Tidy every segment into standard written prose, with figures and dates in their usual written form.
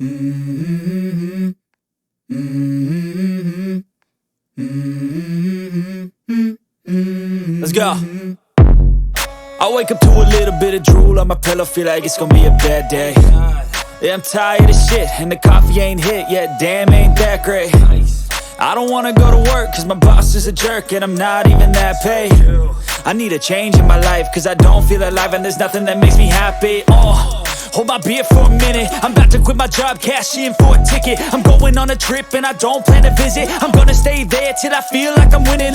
Let's go. I wake up to a little bit of drool on my pillow, feel like it's gonna be a bad day. Yeah, I'm tired of shit, and the coffee ain't hit yet, damn, ain't that great. I don't wanna go to work, cause my boss is a jerk, and I'm not even that paid. I need a change in my life, cause I don't feel alive, and there's nothing that makes me happy. Hold my beer for a minute, I'm about to quit my job, cash in for a ticket. I'm going on a trip and I don't plan to visit. I'm gonna stay there till I feel like I'm winning,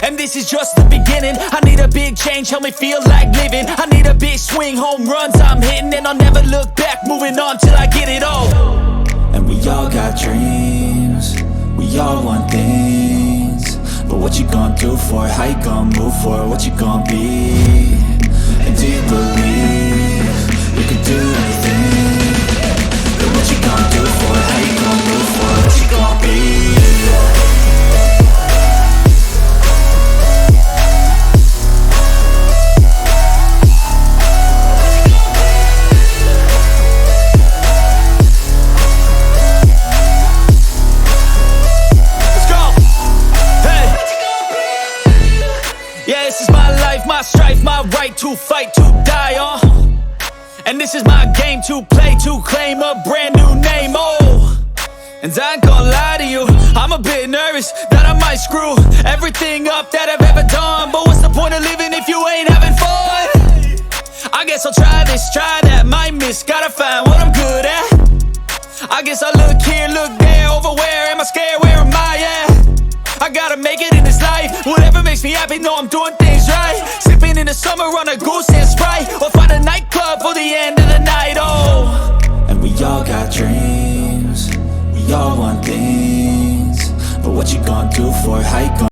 and this is just the beginning. I need a big change, help me feel like living. I need a big swing, home runs I'm hitting, and I'll never look back, moving on till I get it all. And we all got dreams, we all want things, but what you gonna do for it? How you gonna move for it? What you gonna be? And do you believe you can do anything? But what you gonna do for it? How you gonna move for it? What you gonna be? Let's go! Hey! Yeah, this is my life, my strife, my right to fight, to die, and this is my game to play, to claim a brand new name, and I ain't gonna lie to you, I'm a bit nervous that I might screw everything up that I've ever done. But what's the point of living if you ain't having fun? I guess I'll try this, try that, might miss, gotta find what I'm good at. I guess I look here, look there, over where am I scared, where am I at? I gotta make it in this life, whatever makes me happy, know I'm doing things right. Sipping in the summer on a goose and Sprite, or find a nightclub for the end of the night, And we all got dreams, we all want things, but what you gonna do for it? How you gonna